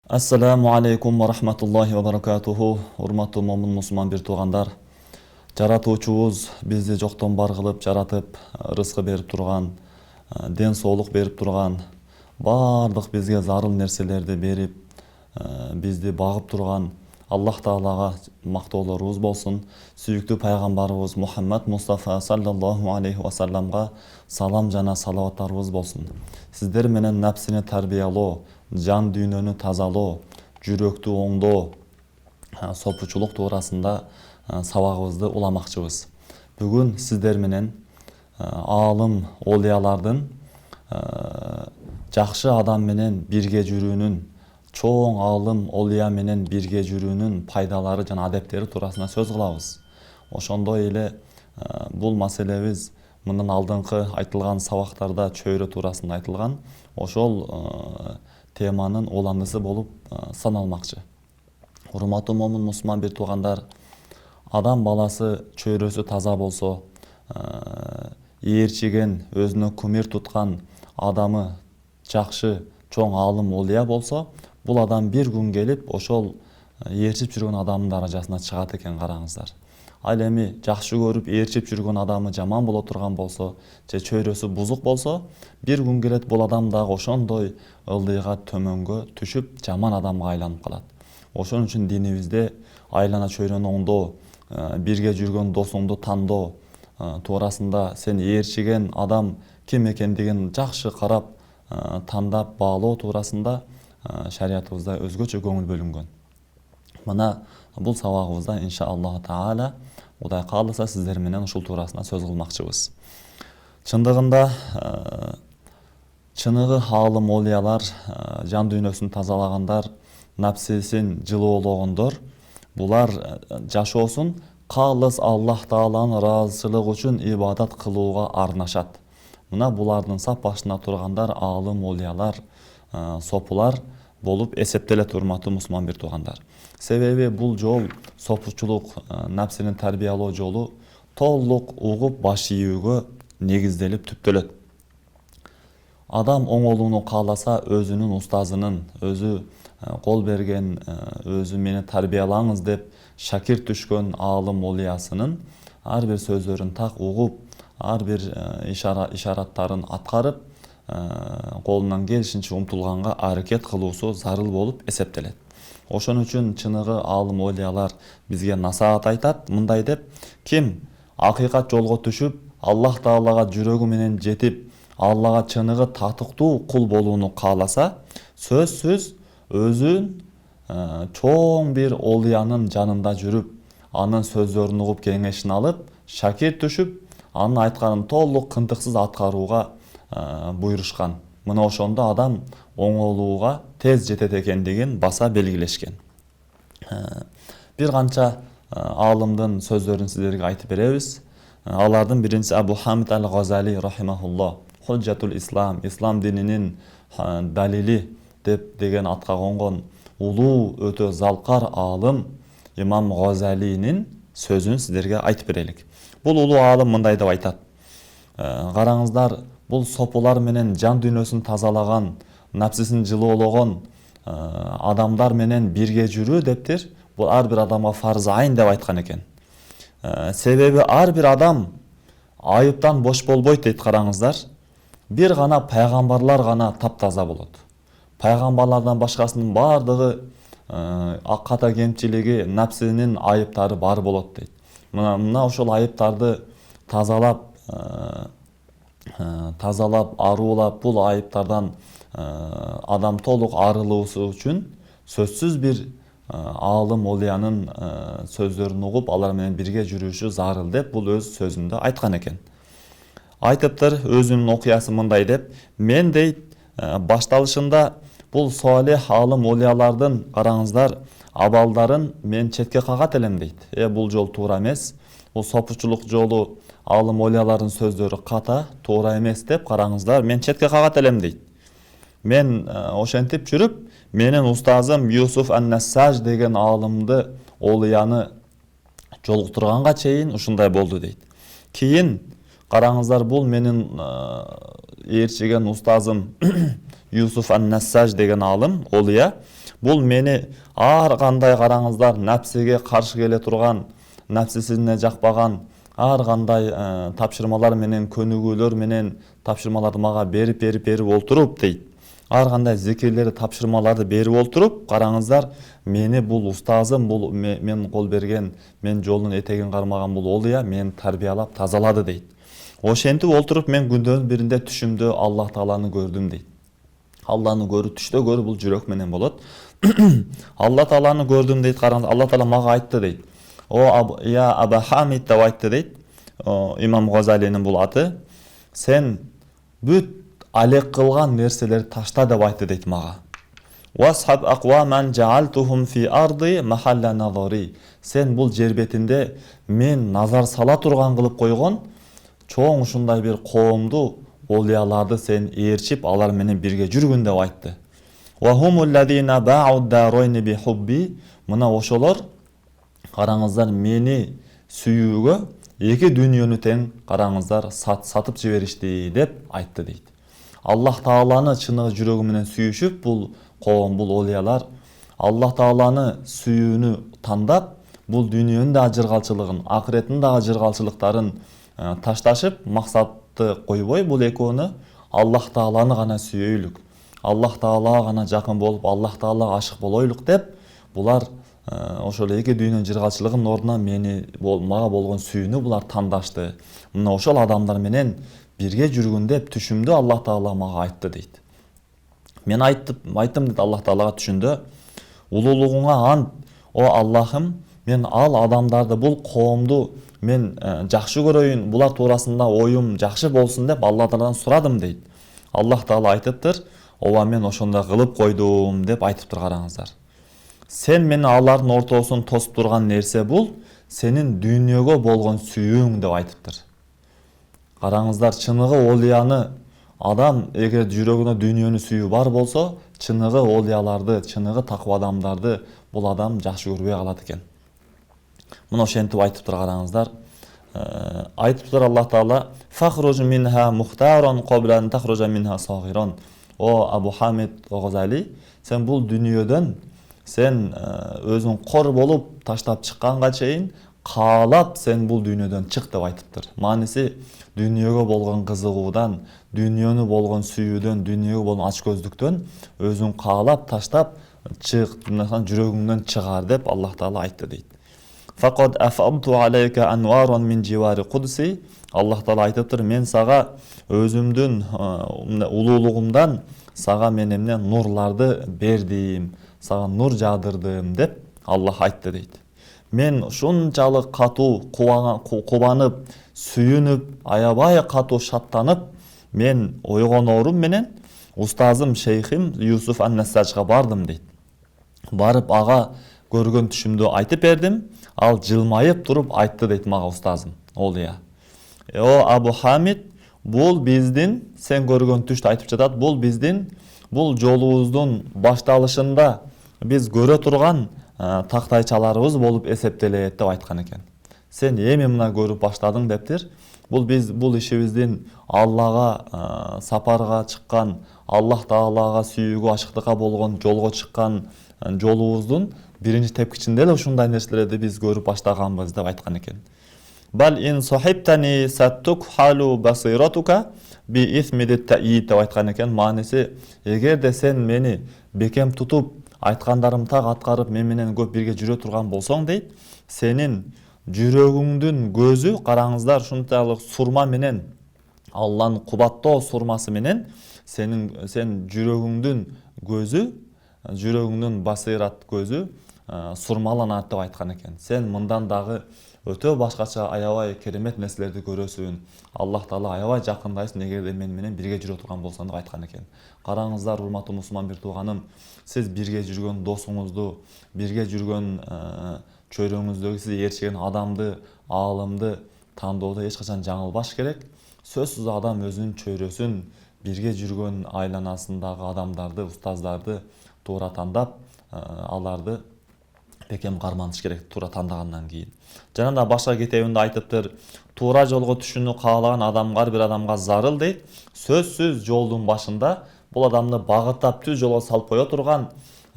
Assalamu alaikum wa rahmatullahi wa barakatuhu. Урматтуу момун мусулман бир туугандар. Жаратуучубуз бизди жоктон бар кылып жаратып, рызкы берип турган, ден соолук берип турган, баардык бизге зарыл нерселерди берип, бизди багып турган Аллах Таалага мактоолорубуз болсун. Сүйүктүү пайгамбарыбыз Мухаммад Мустафа саллаллаху алейхи ва салламга салам жана салаваттарыбыз болсун. Сиздер менен напсини тарбиялоо, жан дүйнөнү тазалоо, жүрөктү оңдоо, сопучулук туурасында сабагыбызды уламакчыбыз. Бүгүн сиздер менен аалым олиялардын жакшы адам менен бирге жүрүүнүн, чоң аалым олия менен бирге жүрүүнүн пайдалары жана адептери туурасында сөз кылабыз. Ошондой эле бул маселебиз мындан алдыңкы айтылган сабактарда чөйрө туурасында айтылган, ошол теманын уландысы болуп саналмакчы. Урматтуу момун мусулман бир туугандар, адам баласы чөйрөсү таза болсо, ээрчиген, өзүнө кумир туткан адамы жакшы чоң аалым олия болсо, бул адам бир күн келип ошол ээрчип жүргөн адамдын даражасына чыгат экен, караңыздар. Ал эми жакшы көрүп ээрчип жүргөн адамы жаман боло турган болсо, же чөйрөсү бузук болсо, бир күн келет бул адам дагы ошондой ылдыйга төмөнгө түшүп жаман адамга айланып калат. Ошон үчүн динибизде айлана чөйрөнү оңдоо, бирге жүргөн досуңду тандоо туурасында, сен ээрчиген адам ким экендигин жакшы карап, тандап баалоо туурасында шариятыбызда өзгөчө көңүл бөлүнгөн. Мына бул сабагыбызда иншаллаху таала Кудай кааласа сиздер менен ушул туурасында сөз кылмакчыбыз. Чындыгында чыныгы аалым олиялар, жан дүйнөсүн тазалагандар, напсисин жылоологондор, булар жашоосун калыс Аллах Тааланын ыраазычылыгы үчүн ибадат кылууга арнашат. Мына булардын сап башында тургандар аалым олиялар, сопулар болуп эсептелет, урматтуу мусулман бир туугандар. Себеби бул жол, сопучулук, напсини тарбиялоо жолу толук угуп баш ийүүгө негизделип түптөлөт. Адам оңолууну кааласа, өзүнүн устазынын, өзү кол берген, өзү мени тарбиялаңыз деп шакирт түшкөн аалым олиясынын ар бир сөздөрүн так угуп, ар бир ишараттарын аткарып, колунан келишинче умтулганга аракет кылуусу зарыл болуп эсептелет. Ошон үчүн чыныгы аалым олиялар бизге насаат айтат, мындай деп: ким акыйкат жолго түшүп, Аллах Таалага жүрөгү менен жетип, Аллага чыныгы татыктуу кул болууну кааласа, сөзсүз өзүн чоң бир олиянын жанында жүрүп, анын сөздөрүн угуп, кеңешин алып, шакирт түшүп, анын айтканын толук кынтыксыз аткарууга буйрушкан. Мына ошондо адам оңолууга тез жетет экендигин баса белгилешкен. Бир канча аалымдын сөздөрүн сиздерге айтып беребиз. Алардын биринчиси Абу Хамид аль-Газали рахимахуллах, Худжатул Ислам, ислам дининин далили деген атка конгон улуу, өтө залкар аалым имам Газалинин сөзүн сиздерге айтып берелик. Бул улуу аалым мындай деп айтат: караңыздар, бул сопулар менен жан дүйнөсүн тазалаган, напсисин жылоологон адамдар менен бирге жүрүү дептир, бул ар бир адамга фарз айын деп айткан экен. Себеби ар бир адам айыптан бош болбойт дейт, караңыздар. Бир гана пайгамбарлар гана таптаза болот. Пайгамбарлардан башкасынын бардыгы ката кемчилиги, напсинин айыптары бар болот дейт. Мына ошол айыптарды тазалап, арулап, бул айыптардан адам толук арылуусу үчүн сөзсүз бир аалым олиянын сөздөрүн угуп, алар менен бирге жүрүшү зарыл деп бул өз сөзүндө айткан экен. Айтыптыр өзүнүн окуясы мындай деп: мен дейт, башталышында бул солих аалым олиялардын, караңыздар, абалдарын мен четке кагат элем дейт. Бул жол туура эмес, бул сопучулук жолу, аалым олиялардын сөздөрү ката, туура эмес деп, караңыздар, мен четке кагат элем дейт. Мен ошентип жүрүп, менин устазым Юсуф ан-Нассаж деген аалымды, олияны жолуктурганга чейин ушундай болду дейт. Кийин караңыздар, бул менин ээрчиген устазым Юсуф ан-Нассаж деген аалым, олия, Бул мени ар кандай караңыздар напсиге каршы келе турган, напсисине жакпаган ар кандай тапшырмалар менен, көнүгүүлөр менен тапшырмаларды мага берип олтуруп дейт. Ар кандай зикирлерди, тапшырмаларды берип олтуруп, караңыздар, мени бул устазым, бул мен кол берген, мен жолдун этегин кармаган бул олуя мени тарбиялап тазалады дейт. Ошентип олтуруп мен күндөрдүн биринде түшүмдө Аллах Тааланы көрдүм дейт. Алланы көрүү, түштө көрүү бул жүрөк менен болот. Алла Тааланы көрдүм дейт, караңыз, Алла Таала мага айтты дейт. Я Аба Хамид деп айтты дейт. Имам Газалинин бул аты. Сен бүт алек кылган нерселерди ташта деп айтты дейт мага. Wasхаб акваман жаалтухум фи арди махалла назари. Сен бул жер бетинде мен назар сала турган кылып койгон чоң ушундай бир коомду, олияларды сен ээрчип, алар менен бирге жүргүн деп айтты. Вахумулладина ба'уд даройни би хубби. Мына ошолор, караңыздар, мени сүйүүгө эки дүйнөнү тең, караңыздар, сатып жиберишти деп айтты дейт. Аллах Тааланы чыныгы жүрөгү менен сүйүшүп, бул коом, бул олиялар Аллах Тааланы сүйүүнү тандап, бул дүйнөнүн да жыргалчылыгын, акыреттин да жыргалчылыктарын ташташып, максатты койбой, бул экөөнү Аллах Тааланы гана сүйөйлүк, Аллах Таалага гана жакын болуп, Аллах Таалага ашык болойлук деп, булар ошол эки дүйнөнүн жыргалчылыгынын ордуна мага болгон сүйүүнү булар тандашты. Мына ошол адамдар менен бирге жүргүн деп түшүмдө Аллах Таала мага айтты дейт. Мен айттым дейт Аллах Таалага түшүндө, улуулугуңа ант, о Аллахым, мен ал адамдарды, бул коомду мен жакшы көрөйүн, булар туурасында оюм жакшы болсун деп Алла Тааладан сурадым дейт. Аллах Таала айтыптыр, ооба мен ошондой кылып койдум деп айтыптыр, караңыздар. Сен мени алардын ортосун тосуп турган нерсе бул сенин дүйнөгө болгон сүйүүң деп айтыптыр. Караңыздар, чыныгы олияны адам эгер жүрөгүнө дүйнөнү сүйүү бар болсо, чыныгы олияларды, чыныгы таква адамдарды бул адам жакшы көрбөй калат экен. Мына ошентип айтыптыр, караңыздар. Айтыптыр Аллах Таала, фахруж минха мухтарон қобран тахружа минха сагирон. О Абу Хамид Газали, сен бул дүйнөдөн сен өзүң кор болуп таштап чыкканга чейин каалап сен бул дүйнөдөн чык деп айтыптыр. Мааниси, дүйнөгө болгон кызыгуудан, дүйнөнү болгон сүйүүдөн, дүйнөгө болгон ачкөздүктөн өзүң каалап таштап чык, жүрөгүңдөн чыгар деп Аллах Таала айтты дейт. Фақад афамту алейка анварон мин живари кудси. Аллах Таала айтыптыр, мен сага өзүмдүн улуулугумдан сага мен эмне нурларды бердим, сага нур жаадырдым деп Аллах айтты дейт. Мен ушунчалык катуу кубанып, сүйүнүп, аябай катуу шаттанып, мен ойгоноорум менен устазым, шейхим Юсуф ан-Нассажга бардым дейт. Барып ага көргөн түшүмдү айтып бердим. Ал жылмайып туруп айтты дейт мага устазым, олия. О Абу Хамид, бул биздин, сен көргөн түштү айтып жатат, бул биздин, бул жолубуздун башталышында биз көрө турган тактайчаларыбыз болуп эсептелет деп айткан экен. Сен эми мына көрүп баштадың дептир. Бул ишибиздин Аллага сапарга чыккан, Аллах Таалага сүйүүгө, ашыктыкка болгон жолго чыккан жолубуздун биринчи тепкичинде эле ушундай нерселерди биз көрүп баштаганбыз деп айткан экен. Бал ин сахибтани саттук халу басиратука би исмидит таид деп айткан экен. Мааниси, эгерде сен мени бекем тутуп, айткандарым так аткарып, мен менен көп бирге жүрө турган болсоң дейт, сенин жүрөгүңдүн көзү, караңыздар, ушунчалык сурма менен, Алланын кубаттоо сурмасы менен сен жүрөгүңдүн көзү, жүрөгүңдүн басират көзү сурмаланат деп айткан экен. Сен мындан дагы өтө башкача аябай керемет нерселерди көрөсүн. Аллах Таала аябай жакындайсың эгерде мен менен бирге жүрө турган болсоң деп айткан экен. Караңыздар, урматтуу мусулман бир тууганым, сиз бирге жүргөн досуңузду, бирге жүргөн чөйрөңүздөгү сизди ээрчиген адамды, аалымды тандоодо эч качан жаңылбаш керек. Сөзсүз адам өзүнүн чөйрөсүн, бирге жүргөн айланасындагы адамдарды, устаздарды туура тандап, аларды бекем карманыш керек, туура тандагандан кийин. Жана да башка кетебинде айтыптыр, туура жолго түшүүнү каалаган адамга, бир адамга зарыл дейт. Сөзсүз жолдун башында бул адамды багыттап түз жолго салып кое турган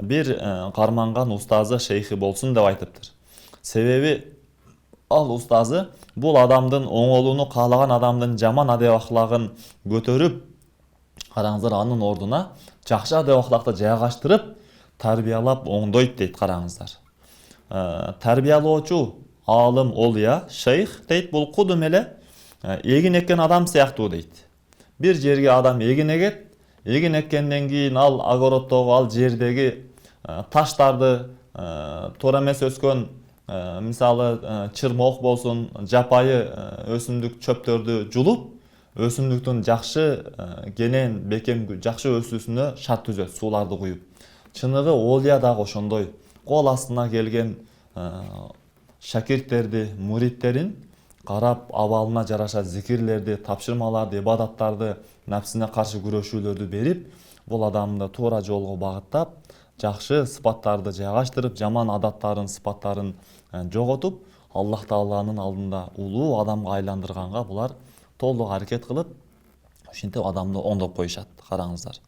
bir карманган устазы, шейхи болсун деп айтыптыр. Себеби ал устазы бул адамдын оңолууну каалаган адамдын жаман адеп аклагын көтөрүп, караңыздар, анын ордуна жакшы адеп аклагды жайгаштырып, тарбиялап оңдойт дейт. Караңыздар, тарбиялоочу алым, олия, шейх дейт, бул кудум эле эгин эккен адам сыяктуу дейт. Бир жерге адам эгин эгет, эгин эккенден кийин ал огороддогу, ал жердеги таштарды, туура эмес өскөн, мисалы чырмок болсун, жапайы өсүмдүк чөптөрдү жулуп, өсүмдүктүн жакшы кенен, бекем, жакшы өсүүсүнө шарт түзөт, сууларды куюп. Чыныгы олия дагы ошондой. Кол астына келген шакирттерди, муридтерин карап, абалына жараша зикирлерди, тапшырмаларды, ибадаттарды, напсине каршы күрөшүүлөрдү берип, бул адамды туура жолго багыттап, жакшы сыпаттарды жайгаштырып, жаман адаттарын, сыпаттарын жоготуп, Аллах Тааланын алдында улуу адамга айландырганга булар толук аракет кылып, ошентип адамды оңдоп коюшат. Караңыздар.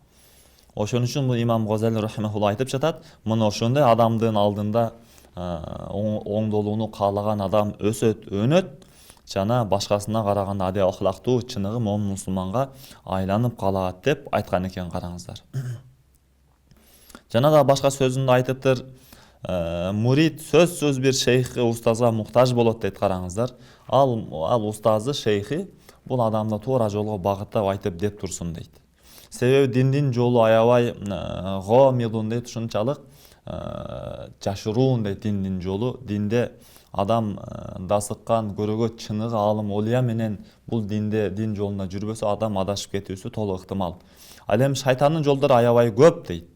Ошон үчүн бул имам Газали рахимахулла айтып жатат, мына ошондой адамдын алдында оңдолууну каалаган адам өсөт, өнөт, жана башкасына караганда адеп ахлактуу, чыныгы момун мусулманга айланып калат деп айткан экен. Караңыздар. Жана да башка сөзүндө айтыптыр, мурид сөзсүз бир шейхи, устазга муктаж болот дейт. Караңыздар. Ал устазы, шейхи бул адамды туура жолго багыттап айтып деп турсун дейт. Себеби диндин жолу аябай гомилун дейт, ушунчалык жашыруун дейт диндин жолу. Динде адам дасыккан, көрөгөт, чыныгы алым, олия менен бул дин жолунда жүрбөсө, адам адашып кетүүсү толук ыктымал. Ал эми шайтандын жолдору аябай көп дейт.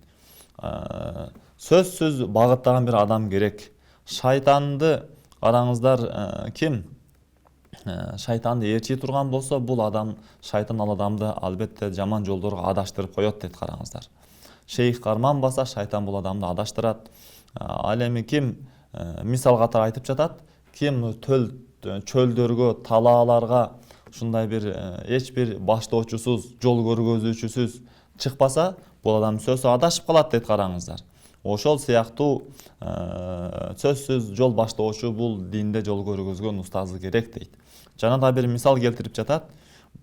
Сөзсүз багыттаган бир адам керек. Шайтанды караңыздар, ким шайтанды ээрчи турган болсо, бул адам, шайтан ал адамды албетте жаман жолдорго адаштырып коет дейт. Караңыздар. Шейх карманбаса, шайтан бул адамды адаштырат. Ал эми ким, мисал катары айтып жатат, ким чөлдөргө, талааларга ушундай бир эч бир баштоочусуз, жол көргөзүүчүсүз чыкпаса, бул адам сөзсүз адашып калат дейт. Караңыздар. Ошол сыяктуу сөзсүз жол баштоочу, бул динде жол көргөзгөн устазы керек дейт. Жана да бир мисал келтирип жатат.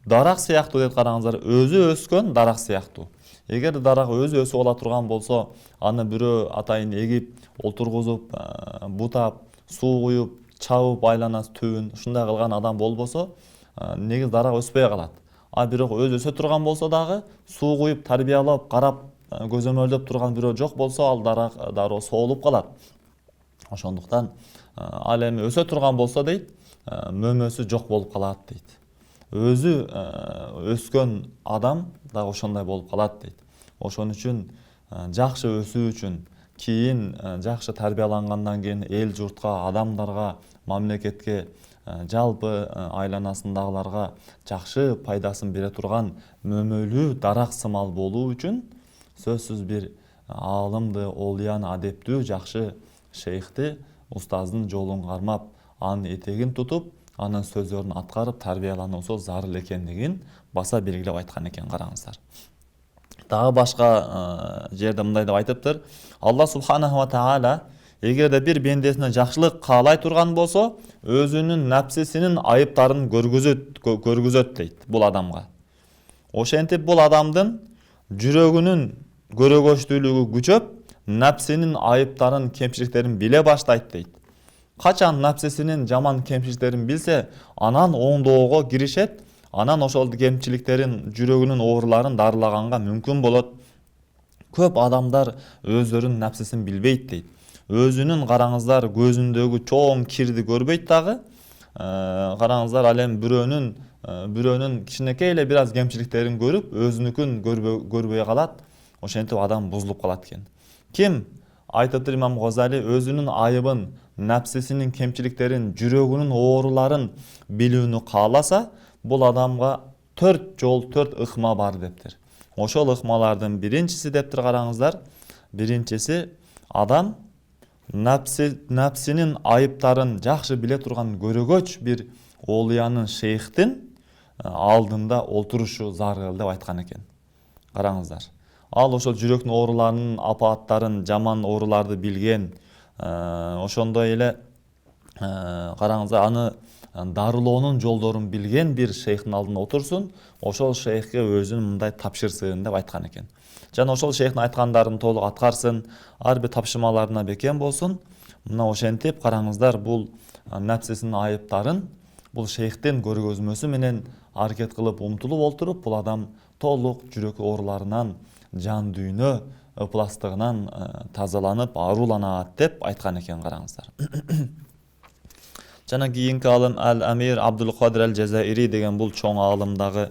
Дарак сыяктуу дейт. Караңыздар, өзү өскөн дарак сыяктуу. Эгер дарак өзү өсүп ала турган болсо, аны бирөө атайын эгип, олтургузуп, бутап, суу куюп, чабып айланасы түбүн, ушундай кылган адам болбосо, негиз дарак өспөй калат. А бирок өзү өсө турган болсо дагы, суу куюп, тарбиялап, карап, көзөмөлдөп турган бирөө жок болсо, ал дарак дароо соолуп калат. Ошондуктан ал эми өсө турган болсо дейт, мөмөсү жок болуп калат дейт. Өзү өскөн адам дагы ошондой болуп калат дейт. Ошон үчүн жакшы өсүү үчүн, кийин жакшы тарбиялангандан кийин эл журтка, адамдарга, мамлекетке, жалпы айланасындагыларга жакшы пайдасын бере турган мөмөлүү дарак сымал болуу үчүн сөзсүз бир алымды, олияны, адептүү, жакшы шейхти, устаздын жолун кармап, анын этегин тутуп, анын сөздөрүн аткарып тарбиялануусу зарыл экендигин баса белгилеп айткан экен. Караңыздар. Дагы башка жерде мындай деп айтыптыр. Алла субханаху ва таала эгерде бир бендесине жакшылык каалай турган болсо, өзүнүн напсисинин айыптарын көргүзөт дейт бул адамга. Ошентип бул адамдын жүрөгүнүн көрөгөчтүүлүгү күчөп, напсинин айыптарын, кемчиликтерин биле баштайт дейт. Качан напсисинин жаман кемчиликтерин билсе, анан оңдоого киришет, анан ошол кемчиликтерин, жүрөгүнүн ооруларын дарылаганга мүмкүн болот. Көп адамдар өздөрүнүн напсисин билбейт дейт. Өзүнүн караңыздар көзүндөгү чоң кирди көрбөйт дагы. Караңыздар, ал эми бирөөнүн кичинекей эле бир аз кемчиликтерин көрүп, өзүнүкүн көрбөй калат. Ошентип адам бузулуп калат экен. Ким айтыптыр имам Газали, өзүнүн айыбын, напсисинин кемчиликтерин, жүрөгүнүн ооруларын билүүнү кааласа, бул адамга 4 жол, 4 ыкма бар дептир. Ошол ыкмалардын биринчиси дептир, караңыздар. Биринчиси, адам напсинин айыптарын жакшы биле турган көрөгөч бир олиянын, шейхтин алдында олтурушу зарыл деп айткан экен. Караңыздар. Ал ошол жүрөктүн ооруларынын апааттарын, жаман ооруларды билген, ошондой эле караңыздар аны дарылоонун жолдорун билген бир шейхтин алдында отурсун, ошол шейхке өзүнүн мындай тапшырсын деп айткан экен. Жана ошол шейхтин айткандарын толук аткарсын, ар бир тапшырмаларына бекем болсун. Мына ошентип караңыздар, бул нәпсисинин айыптарын бул шейхтин көргөзмөсү менен аракет кылып умтулуп олтуруп, бул адам толук жүрөк ооруларынан, жан дүйнө ыпластыгынан тазаланып, ааруланат деп айткан экен караңыздар. Жана кийинки алым Ал-Амир Абдул-Кадир Ал-Жазаири деген бул чоң алымдагы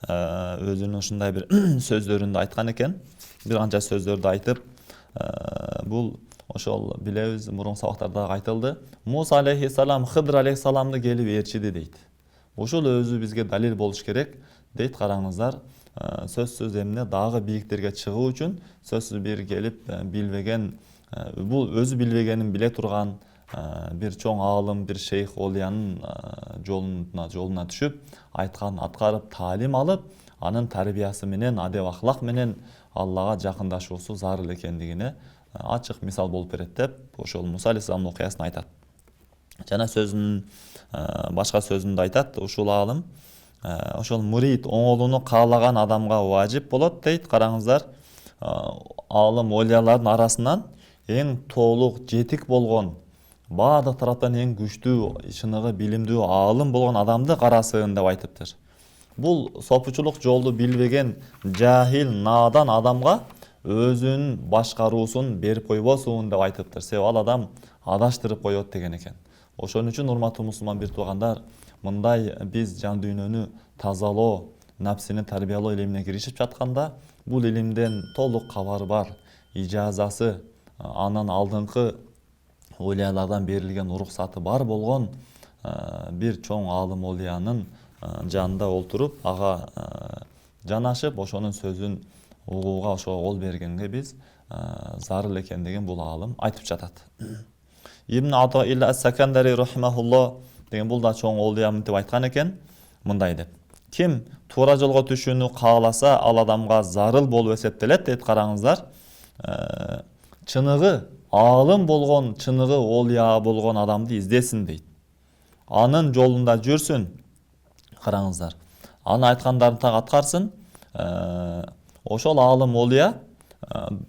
өзүнүн ушундай бир сөздөрүндө айткан экен. Бир канча сөздөрдү айтып, бул ошол билебиз, мурунку сабактарда айтылды. Муса алейхиссалам Хыдыр алейхиссаламды келип ээрчиди дейт. Ушул өзү бизге далил болуш керек дейт караңыздар. Сөзсүз эмне дагы бийиктерге чыгуу үчүн сөзсүз бир келип билбеген, бул өзү билбегенин биле турган бир чоң аалым, бир шейх олиянын жолуна түшүп, айтканын аткарып, таалим алып, анын тарбиясы менен, адеп ахлак менен Аллага жакындашуусу зарыл экендигине ачык мисал болуп берет деп ошол Муса алейхиссаламдын окуясын айтат. Жана сөзүнүн башка сөзүндө айтат ушул аалым, ошол мурид оңолууну каалаган адамга важип болот дейт. Караңыздар, аалым олиялардын арасынан эң толук жетик болгон, баардык тараптан эң күчтүү, чыныгы билимдүү аалым болгон адамды карасын деп айтыптыр. Бул сопучулук жолду билбеген, жахил, наадан адамга өзүнүн башкаруусун берип койбосун деп айтыптыр. Себеби ал адам адаштырып коет деген экен. Ошон үчүн урматтуу мусулман бир туугандар, мындай биз жан дүйнөнү тазалоо, напсини тарбиялоо илимине киришип жатканда, бул илимден толук кабары бар, ижазасы, анан алдыңкы олиялардан берилген уруксаты бар болгон бир чоң аалым олиянын жанында олтуруп, ага жанашып, ошонун сөзүн угууга, ошого кол бергенге биз зарыл экендигин бул аалым айтып жатат. Ибн Атаилла Ас-Сакандари рахимахулло деген бул да чоң олиям деп айткан экен, мындай деп: ким туура жолго түшүүнү кааласа, ал адамга зарыл болуп эсептелет дейт. Караңыздар, чыныгы аалым болгон, чыныгы олия болгон адамды издесин дейт. Анын жолунда жүрсүн. Караңыздар, аны айткандарын так аткарсын. Ошол аалым олия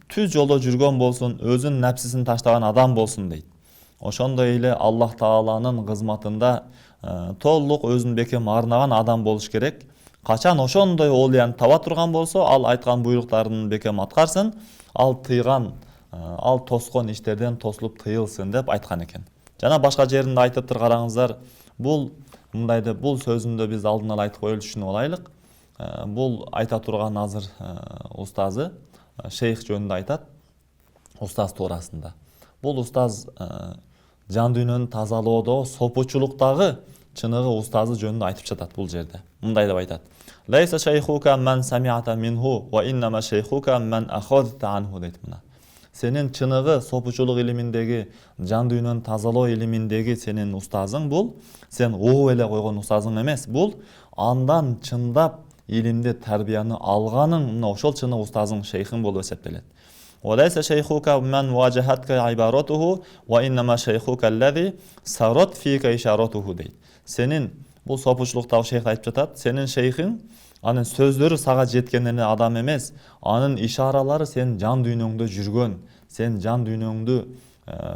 түз жолдо жүргөн болсун, өзүнүн напсисин таштаган адам болсун дейт. Ошондой эле Аллах Тааланын кызматында толук өзүн бекем арнаган адам болуш керек. Качан ошондой олияны таба турган болсо, ал айткан буйруктарын бекем аткарсын, ал тыйган, ал тоскон иштерден тосулуп тыйылсын деп айткан экен. Жана башка жеринде айтыптыр, караңыздар, бул мындай деп, бул сөзүндө биз алдын ала айтып коелу, түшүнүп алайлык. Бул айта турган азыр устазы шейх жөнүндө айтат, устаз туурасында. Бул устаз жан дүйнөнү тазалоодо, сопучулуктагы чыныгы устазы жөнүндө айтып жатат бул жерде. Мындай деп айтат: "Лайса шейхука ман сами'ата минху ва иннама шейхука ман ахадта анху" дейт. Мына сенин чыныгы сопучулук илиминдеги, жан дүйнөнү тазалоо илиминдеги сенин устазың бул сен угуп эле койгон устазың эмес, бул андан чындап илимди, тарбияны алганың, мына ошол чыныгы устазың, шейхиң болуп эсептелет. "Валайса шейхука ман важахатка ибаратуху ва иннама шейхука аллази сарат фика ишаратуху" дейт. Сенин бул сопучулуктагы шейх айтып жатат, сенин шейхиң анын сөздөрү сага жеткен адам эмес, анын ишаралары сен жан дүйнөңдө жүргөн, сен жан дүйнөңдү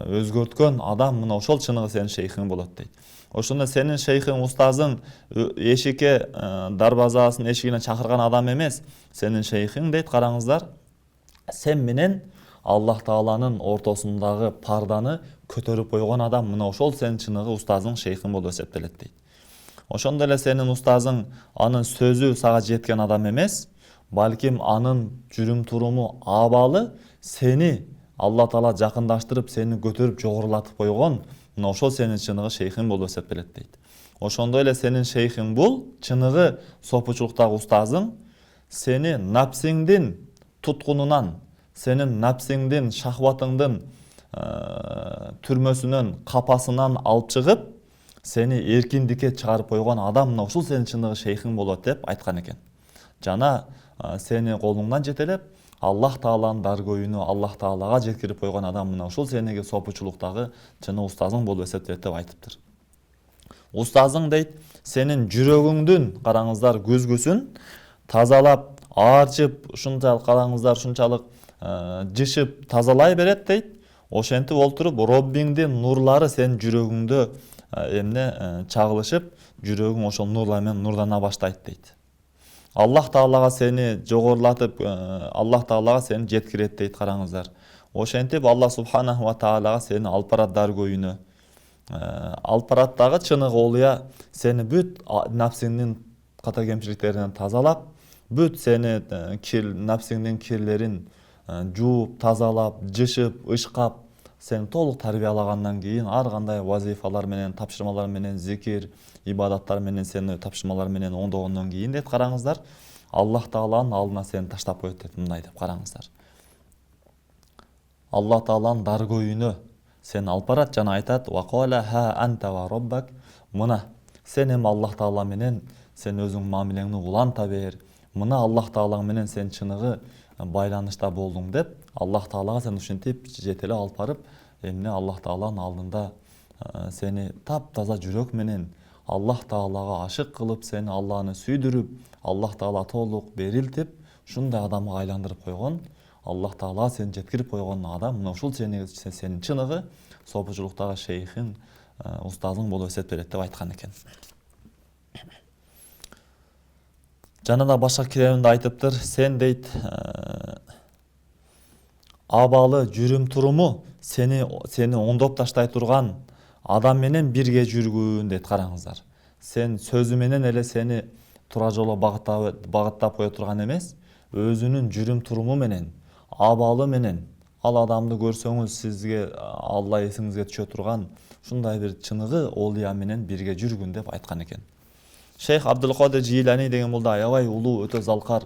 өзгөрткөн адам, мына ошол чыныгы сенин шейхиң болот дейт. Ошондо сенин шейхиң, устазың эшикке, дарбазасын эшигине чакырган адам эмес, сенин шейхиң дейт. Караңыздар, сен менен Аллах Тааланын ортосундагы парданы көтөрүп койгон адам, мына ошол сенин чыныгы устазың, шейхиң болуп эсептелет дейт. Ошондой эле сенин устазың анын сөзү сага жеткен адам эмес, балким анын жүрүм туруму, абалы сени Алла Таала жакындаштырып, сени көтөрүп жогорулатып койгон, мына ошол сенин чыныгы шейхиң болуп эсептелет дейт. Ошондой эле сенин шейхиң бул чыныгы сопучулуктагы устазың сени напсиңдин туткунунан, сенин напсиңдин, шахватыңдын түрмөсүнөн, капасынан алып чыгып, сени эркиндикке чыгарып койгон адам, мына ушул сенин чыныгы шейхиң болот деп айткан экен. Жана сени колуңдан жетелеп, Аллах Тааланын даргөйүнө Аллах Таалага жеткирип койгон адам мына ушул сенеге сопучулуктагы чыны устазың болуп эсептелет деп айтыптыр. Устазың дейт, сенин жүрөгүңдүн караңыздар көзгүсүн тазалап, арчып, ушунчалык караңыздар, ушунчалык жышып тазалай берет дейт. Ошентип олтуруп Роббиңдин нурлары сенин жүрөгүңдө чагылышып, жүрөгүң ошол нурлар менен нурлана баштайт дейт. Аллах Таалага сени жогорулатып, Аллах Таалага сени жеткирет дейт караңыздар. Ошентип Аллах Субханаху ва Таалага сени алып барат даргөйүнө. Алып бараттагы чыныгы олуя сени бүт напсиңдин ката кемчиликтеринен тазалап, бүт сени напсиңдин кирлерин жууп, тазалап, жышып, ышкап, сени толук тарбиялагандан кийин ар кандай вазифалар менен, тапшырмалар менен, зикир, ибадаттар менен сени тапшырмалар менен оңдогондон кийин дейт караңыздар, Аллах Тааланын алдына сени таштап коет дейт, мындай деп караңыздар. Аллах Тааланын даргөйүнө сени алып барат жана айтат: "Ва кала ха анта ва роббак", мына сен эми Аллах Таала менен сен өзүң мамилеңни уланта бер. Мына Аллах Таалаң менен сен чыныгы байланышта болдуң деп, Аллах Таалага сен ушинтип жетеле алып барып, эмне Аллах Тааланын алдында сени таптаза жүрөк менен Аллах Таалага ашык кылып, сени Алланы сүйдүрүп, Аллах Таала толук берилтип, ушундай адамга айландырып койгон, Аллах Таала сени жеткирип койгон адам, мына ушул сенин чыныгы сопучулуктагы шейхиң, устазың болуп эсептелет деп айткан экен. Жана да башка китебинде айтыптыр, сен дейт абалы жүрүм туруму сени оңдоп таштай турган адам менен бирге жүргүн дейт караңыздар. Сен сөзү менен эле сени туура жолго багыттап кое турган эмес, өзүнүн жүрүм туруму менен, абалы менен, ал адамды көрсөңүз сизге Алла эсиңизге түшө турган ушундай бир чыныгы олия менен бирге жүргүн деп айткан экен. Шейх Абдул-Кадир Жилани деген бул да аябай улуу, өтө залкар,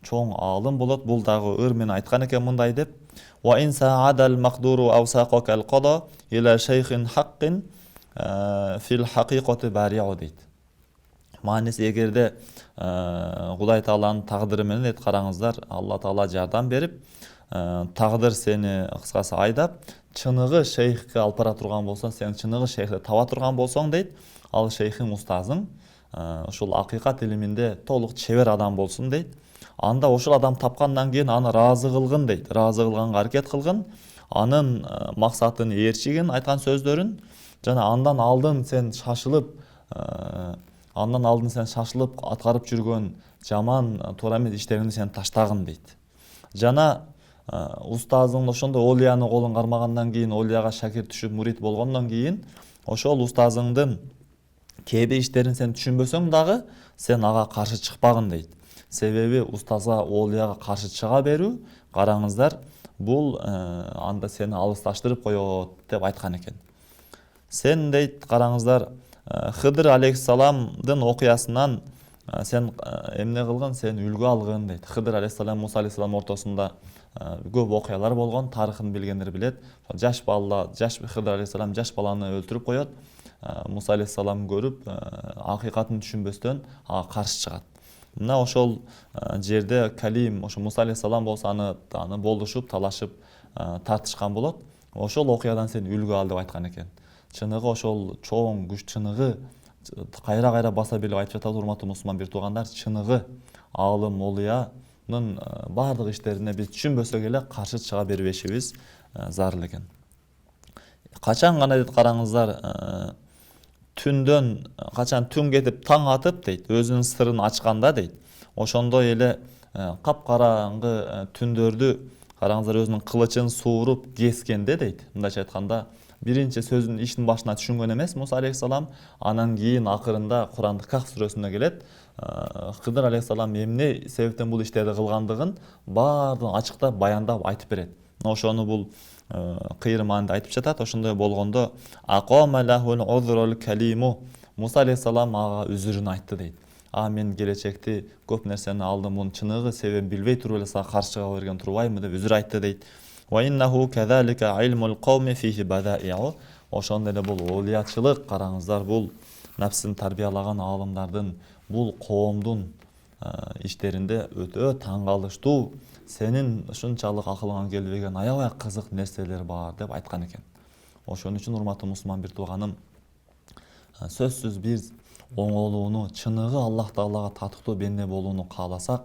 чоң алым болот. Бул дагы ыр менен айткан экен мындай деп: "Ва ин саадал мaqduru aw saqaqal qada ila shaykhin haqqin fil haqiqati bari'u" дейт. Мааниси, эгерде Кудай Тааланын тагдыры менен дейт караңыздар, Алла Таала жардам берип, тагдыр сени кыскасы айдап, чыныгы шейхке алып бара турган болсо, сен чыныгы шейхти таба турган болсоң дейт, ал шейхиң, устазың ушул акыйкат илиминде толук чебер адам болсун дейт. Анда ошол адам тапкандан кийин аны разы кылгын дейт. Разы кылганга аракет кылгын, анын максатын ээрчигин, айткан сөздөрүн, жана андан алдын сен шашылып аткарып жүргөн жаман, туура эмес иштериңди сен таштагын дейт. Жана устазың ошондой олияны колун кармагандан кийин, олияга шакирт түшүп мурит болгондон кийин, ошол устазыңдын кээ бир иштерин сен түшүнбөсөң дагы, сен ага каршы чыкпагын дейт. Себеби устазга, олияга каршы чыга берүү, караңыздар, бул анда сени алысташтырып коет деп айткан экен. Сен дейт караңыздар, Хыдыр алейхиссаламдын окуясынан сен эмне кылгын, сен үлгү алгын дейт. Хыдыр алейхиссалам, Муса алейхиссалам ортосунда көп окуялар болгон, тарыхын билгендер билет. Хыдыр алейхиссалам жаш баланы өлтүрүп коет. Муса алейхиссалам көрүп, акыйкатын түшүнбөстөн ага каршы чыгат. Мына ошол жерде Калим, ошо Муса алейхиссалам болсо аны болушуп, талашып, тартышкан болот. Ошол окуядан сен үлгү ал деп айткан экен. Чыныгы ошол чоң күч, чыныгы кайра баса белип айтып жатат, урматтуу мусулман бир туугандар, чыныгы алым, олиянын бардык иштерине биз түшүнбөсөк эле каршы чыга бербешибиз зарыл экен. Качан гана дейт караңыздар, качан түн кетип таң атып дейт, өзүнүн сырын ачканда дейт, ошондой эле капкараңгы түндөрдү караңыздар өзүнүн кылычын сууруп кескенде дейт. Мындайча айтканда, биринчи сөзүн иштин башына түшүнгөн эмес Муса алейхиссалам, анан кийин акырында Куранда Кахф сүрөсүндө келет, Хыдыр алейхиссалам эмне себептен бул иштерди кылгандыгын баардыгын ачыктап, баяндап айтып берет. Ошону бул кыйырманда айтып жатат. Ошондой болгондо акома лахул узрул калиму, Муса алейхиссалам ага үзүрүн айтты дейт. Мен келечекти көп нерсени алдым, мунун чыныгы себебин билбей туруп эле сага каршы чыга берген турбаймы деп үзүр айтты дейт. Ва иннаху казалика илмул кауми фихи бадаиу. Ошондой эле бул олиячылык, караңыздар, бул напсын тарбиялаган аалымдардын, бул коомдун иштеринде өтө таң калыштуу, сенин ушунчалык акылыңа келбеген аябай кызык нерселер бар деп айткан экен. Ошон үчүн урматтуу мусулман бир тууганым, сөзсүз биз оңолууну, чыныгы Аллах Таалага татыктуу бенде болууну кааласак,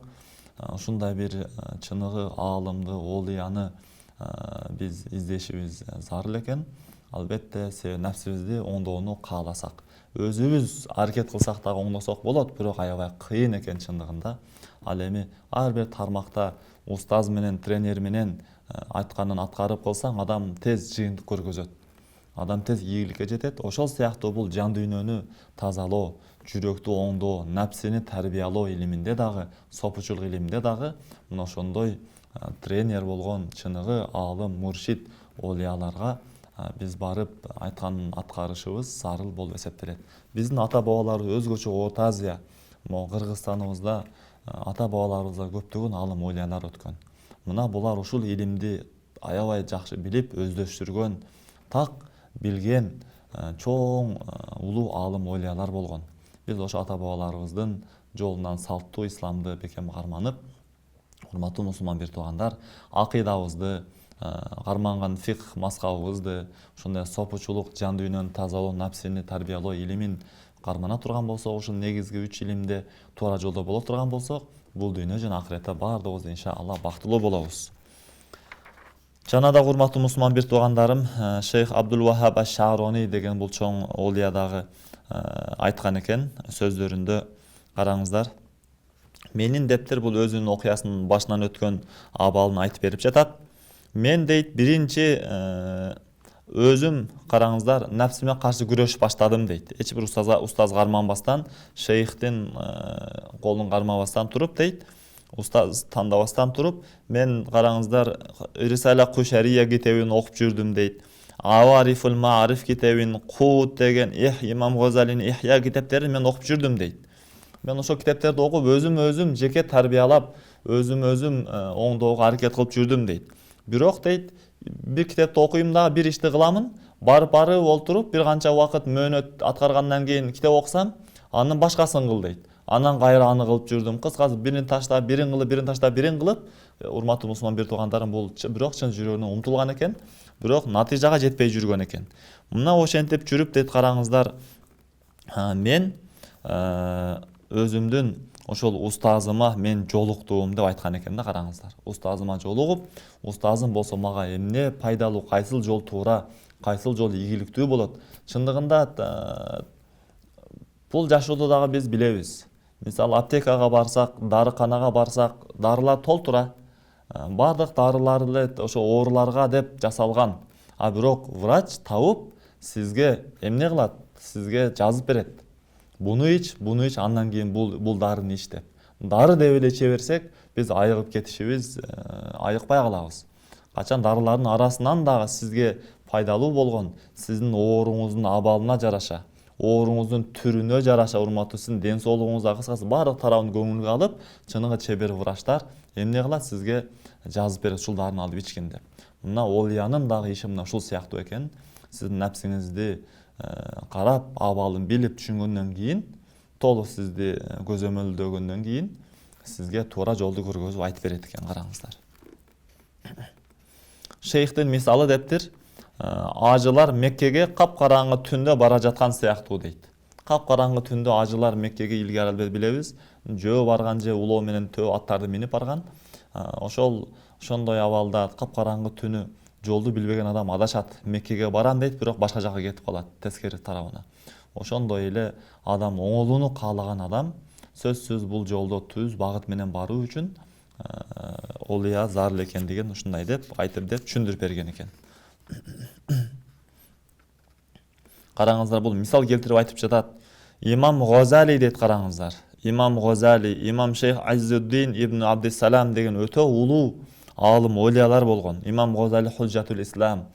ушундай бир чыныгы аалымды, олияны биз издешибиз зарыл экен. Албетте нәпсибизди оңдоону кааласак, өзүбүз аракет кылсак дагы оңдосок болот, бирок аябай кыйын экен чындыгында. Ал эми ар бир тармакта устаз менен, тренер менен айтканын аткарып кылсаң, адам тез жыйынтык көргөзөт. Адам тез ийгиликке жетет. Ошол сыяктуу бул жан дүйнөнү тазалоо, жүрөктү оңдоо, нәпсини тарбиялоо илиминде дагы, сопучулук илиминде дагы мына ошондой тренер болгон чыныгы аалым, муршид, олияларга биз барып айтканын аткарышыбыз зарыл болуп эсептелет. Биздин ата бабаларыбыз өзгөчө Орто Азия, Кыргызстаныбызда ата бабаларыбызда көптөгөн аалым, олиялар өткөн. Мына булар ушул илимди аябай жакшы билип, өздөштүргөн, так билген чоң улуу аалым, олиялар болгон. Биз ошо ата бабаларыбыздын жолунан салттуу исламды бекем карманып, урматтуу мусулман бир туугандар, акыйдабызды, карманган фикх мазхабыбызды, ошондой сопучулук, жан дүйнөнү тазалоо, напсини тарбиялоо илимин кармана турган болсок, ушул негизги 3 илимде туура жолдо боло турган болсок, бул дүйнө жана акыретте баардыгыбыз иншалла бактылуу болобуз. Жана да урматтуу мусулман бир туугандарым, Шейх Абдул Вахаб аш-Шарони деген бул чоң олия дагы айткан экен сөздөрүндө, караңыздар. Менин дептир бул өзүнүн окуясынын башынан өткөн абалын айтып берип жатат. Мен дейт биринчи өзүм, караңыздар, нәпсиме каршы күрөш баштадым дейт. Эч бир устаз карманбастан, шейхтин колун кармабастан туруп дейт, устаз тандабастан туруп, мен караңыздар Рисала Кушария китебин окуп жүрдүм дейт. Аварифул Маариф китебин, Кут деген Имам Газалинин Ихя китептерин мен окуп жүрдүм дейт. Мен ошол китептерди окуп, өзүм жеке тарбиялап, өзүм оңдоого аракет кылып жүрдүм дейт. Бирок дейт, бир китепти окуйм да, бир ишти кыламын, барып олтуруп, бир канча убакыт мөөнөт аткаргандан кийин китеп окусам, анын башкасын кыл дейт. Анан кайра аны кылып жүрдүм. Кыскасы бирин таштап, бирин кылып, бирин таштап, бирин кылып, урматтуу мусулман бир туугандарым, бул бирок чын жүрөгүнөн умтулган экен, бирок натыйжага жетпей жүргөн экен. Мына ошентип жүрүп дейт, караңыздар, мен өзүмдүн ошол устазыма мен жолуктум деп айткан экен да, караңыздар. Устазыма жолугуп, устазым болсо мага эмне пайдалуу, кайсыл жол туура, кайсыл жол ийгиликтүү болот. Чындыгында бул жашоодо дагы биз билебиз. Мисалы аптекага барсак, дарыканага барсак, дарылар толтура. Бардык дарылар эле ошо ооруларга деп жасалган. А бирок врач табып сизге эмне кылат? Сизге жазып берет. Буну ич, андан кийин бул дарыны ич деп. Дары деп эле иче берсек, биз айыгып кетишибиз айыкпай калабыз. Качан дарылардын арасынан дагы сизге пайдалуу болгон, сиздин ооруңуздун абалына жараша, ооруңуздун түрүнө жараша, урматтуу, сиздин ден соолугуңузга, кыскасы баардык тарабын көңүлгө алып, чыныгы чебер врачтар эмне кылат? Сизге жазып берет, ушул дарыны алып ичкин деп. Мына олиянын дагы иши мына ушул сыяктуу экен. Сиздин напсиңизди карап, абалын билип түшүнгөндөн кийин, толук сизди көзөмөлдөгөндөн кийин, сизге туура жолду көргөзүп айтып берет экен, караңыздар. Шейхтин мисалы дептир, ажылар Меккеге капкараңгы түндө бара жаткан сыяктуу дейт. Капкараңгы түндө ажылар Меккеге илгери албет билебиз, жөө барган же улоо менен төө аттарды минип барган. Ошондой абалда капкараңгы түнү жолду билбеген адам адашат. Меккеге барам дейт, бирок башка жака кетип калат, тескери тарабына. Ошондой эле адам, оңолууну каалаган адам, сөзсүз бул жолдо түз багыт менен баруу үчүн олия зарыл экендигин ушундай деп айтып деп түшүндүрүп берген экен. Караңыздар, бул мисал келтирип айтып жатат. Имам Газали дейт, караңыздар. Имам Газали, Имам Шейх Аззуддин ибн Абдиссалам деген өтө улуу аалым, олиялар болгон. Имам Газали Худжатул Ислам,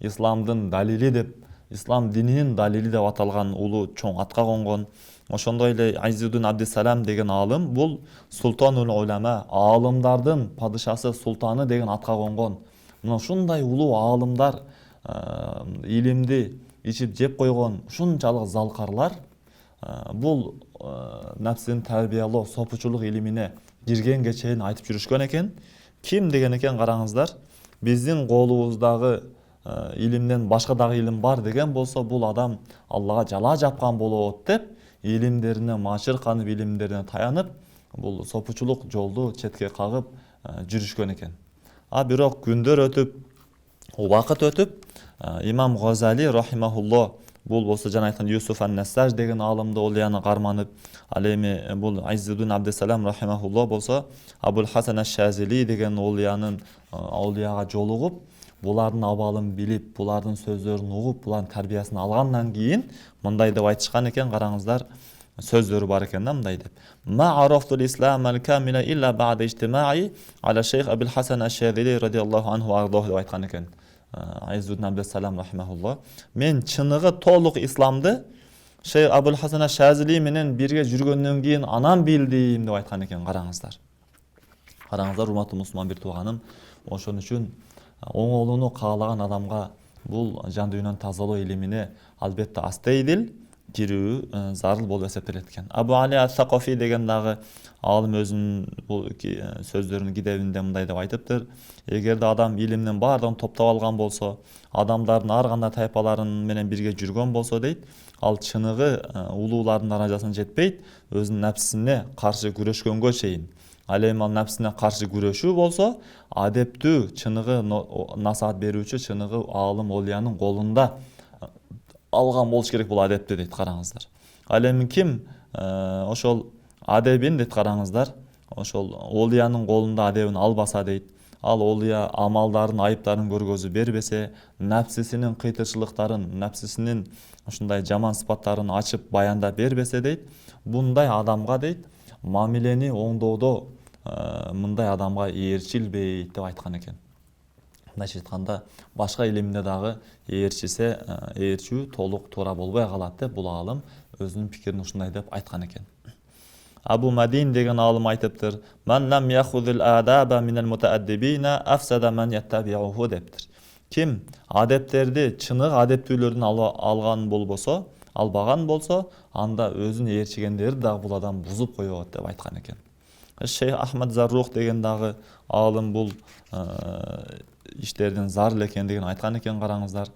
исламдын далили деп, ислам дининин далили деп аталган улуу чоң атка конгон. Ошондой эле Аззуддин Абдиссалам деген аалым, бул Султанул Улама, аалымдардын падышасы, султаны деген атка конгон. Мына ушундай улуу аалымдар, илимди ичип жеп койгон ушунчалык залкарлар Бул нәпсini тәрбиялоо, сопучулук илимине киргенге чейин айтып жүрүшкөн экен. Ким деген экен караңыздар? Биздин колубуздагы илимден башка дагы илим бар деген болсо, бул адам Аллага жала жапкан болот деп, илимдерине мачырканып, илимдерине таянып, бул сопучулук жолду четке кагып жүрүшкөн экен. Бирок күндөр өтүп, убакыт өтүп, имам Газали рахимахулло, бул болсо жана айткан Юсуф ан-Нассаж деген алымды олияны карманып, ал эми бул Айзидун Абдесалам рахимахулло болсо Абул Хасан аш-Шазили деген олиянын олияга жолугуп, булардын абалын билип, булардын сөздөрүн угуп, булардын тарбиясын алгандан кийин мындай деп айтышкан экен, караңыздар, сөздөрү бар экен да, мындай деп: "Ма арафтул ислам ал-камила илля бa'da ijtima'i ala Şeyh Abul Hasan ash-Shazili radiyallahu anhu ardох" деп айткан экен Айзидун Абдесалам рахимахулло. Мен чыныгы толук исламды Şeyh Abul Hasan ash-Shazili менен бирге жүргөндөн кийин анан билдим деп айткан экен, караңыздар. Караңыздар, урматтуу мусулман бир тууганым, ошон үчүн оңолууну каалаган адамга бул жан дүйнөнү тазалоо илимине албетте астейдил кирүү зарыл болуп эсептелет экен. Абу Али ас-Сакафи деген дагы алым өзүнүн бул сөздөрүнүн китебинде мындай деп айтыптыр: эгерде адам илимдин баардыгын топтоп алган болсо, адамдардын ар кандай тайпаларын менен бирге жүргөн болсо дейт, ал чыныгы улуулардын даражасына жетпейт, өзүнүн напсисине каршы күрөшкөнгө чейин. Ал эми ал напсисине каршы күрөшүү болсо, адептүү, чыныгы насаат берүүчү, чыныгы алым олиянын колунда алган болуш керек бул адепти дейт, караңыздар. Ал эми ким ошол адебин дейт, караңыздар, ошол олиянын колунда адебин албаса дейт, ал олия амалдарын, айыптарын көргөзүп бербесе, напсисинин кыйтырчылыктарын, напсисинин ушундай жаман сыпаттарын ачып баяндап бербесе дейт, мындай адамга дейт, мамилени оңдоодо мындай адамга ээрчилбейт деп айткан экен. Мындайча айтканда, башка илимде дагы ээрчүү толук туура болбой калат деп бул алым өзүнүн пикирин ушундай деп айткан экен. Абу Мадин деген алым айтыптыр: "Ман лам яхудул адаба минал мутааддибина афсада ман яттабиуху" дептир. Ким адептерди, чыныгы адептүүлөрдөн алган болбосо, албаган болсо, анда өзүн ээрчигендерди дагы бул адам бузуп коет деп айткан экен. Шейх Ахмад Заррух деген дагы алым бул иштердин зарыл экендигин айткан экен, караңыздар.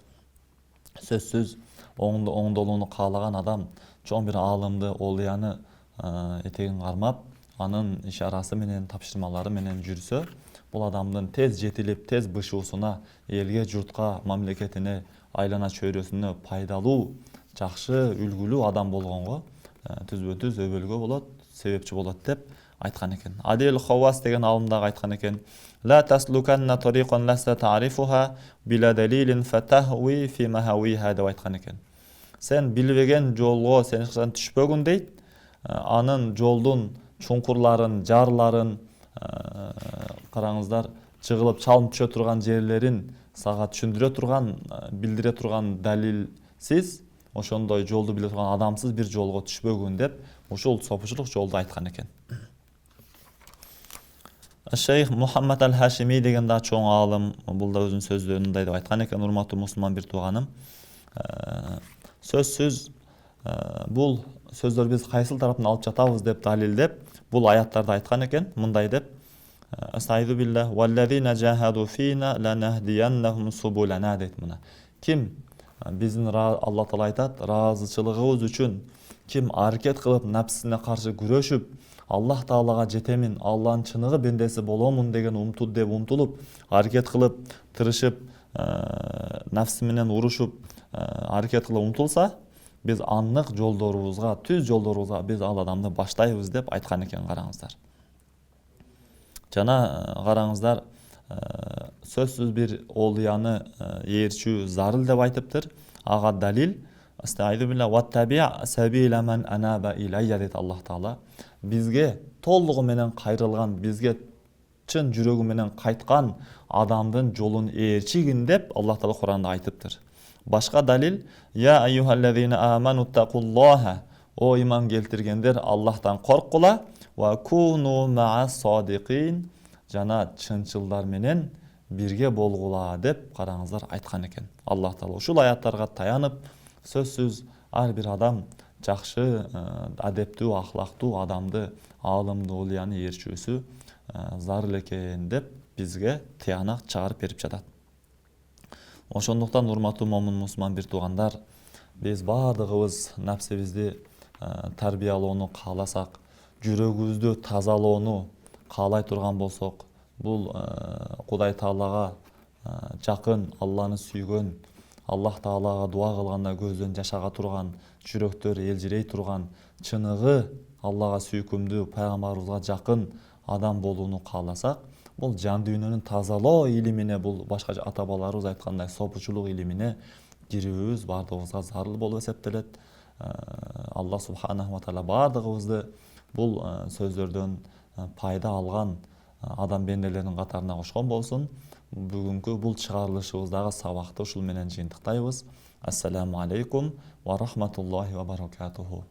Сөзсүз оңдолууну каалаган адам чоң бир алымды, олияны этегин кармап, анын ишарасы менен, тапшырмалары менен жүрсө, бул адамдын тез жетилип, тез бышуусуна, элге, журтка, мамлекетине, айлана чөйрөсүнө пайдалуу, жакшы, үлгүлүү адам болгонго түзбө-түз өбөлгө болот, себепчи болот деп айткан экен. Адил Хавас деген алымдагы айткан экен: "Ла таслуканна тариқан ласта та'рифуха била далилин фатахви фи махавиха" деп айткан экен. Сен билбеген жолго сен түшпөгүн дейт, анын жолдун чуңкурларын, жарларын, караңыздар, чыгылып чалым түшө турган жерлерин сага түшүндүрө турган, билдире турган далилсиз, ошондой жолду биле турган адамсыз бир жолго түшпөгүн деп ушул сопучулук жолду айткан экен. Шейх Мухаммад ал-Хашими деген да чоң алым, бул да өзүнүн сөздөрүндө мындай деп айткан экен, урматтуу мусулман бир тууганым. Сөзсүз бул сөздөр биз кайсыл тараптан алып жатабыз деп далилдеп, бул аяттарда айткан экен, мындай деп: "Астайду биллах валлазина жахаду фина ланахдияннахум субулана" дейт мына. Ким биздин Алла Таала айтат, ыраазычылыгыбыз үчүн ким аракет кылып напсисине каршы күрөшүп, Аллах Таалага жетемин, Алланын чыныгы бендеси боломун деген умтулуп, аракет кылып, тырышып, напсы менен урушуп, аракет кылып умтулса, биз аннык жолдорубузга, түз жолдорубузга биз ал адамды баштайбыз деп айткан экен, караңыздар. Жана караңыздар, сөзсүз бир олияны ээрчүү зарыл деп айтыптыр. Ага далил: "Астайду билла ваттаби' сабила ман анаба иlayya" дейт Аллах Таала. Бизге толугу менен кайрылган, бизге чын жүрөгү менен кайткан адамдын жолун ээрчигин деп Аллах Таала Куранда айтыптыр. Башка далил: "Я айюхаллазина аману тақуллаха" о иман келтиргендер, Аллахтан корккула, ва куну ма'ас садиқин, жана чынчылдар менен бирге болгула деп караңыздар айткан экен. Аллах Таала ушул аяттарга таянып, сөзсүз ар бир адам жакшы, адептүү, ахлактуу адамды, аалымды улуяны ээрчүүсү зарыл экен деп бизге тыянак чыгарып берип жатат. Ошондуктан урматтуу момун мусулман бир туугандар, биз баардыгыбыз напсибизди тарбиялоону кааласак, жүрөгүбүздү тазалоону каалай турган болсок, бул Кудай Таалага жакын, Алланы сүйгөн, Аллах Таалага дуа кылганда көздөн жашага турган, жүрөктөр элжирей турган, чыныгы Аллага сүйкүмдүү, пайгамбарыбызга жакын адам болууну кааласак, бул жан дүйнөнүн тазалоо илимине, бул башка ата бабаларыбыз айткандай сопучулук илимине кирүүбүз баардыгыбызга зарыл болуп эсептелет. Алла субханаху ва таала баардыгыбызды бул сөздөрдөн пайда алган адам бенделеринин катарына кошкон болсун. Бүгүнкү бул чыгарылышыбыздагы сабакты ушул менен жыйынтыктайбыз. Ассаламу алейкум ва рахматуллахи ва баракатуху.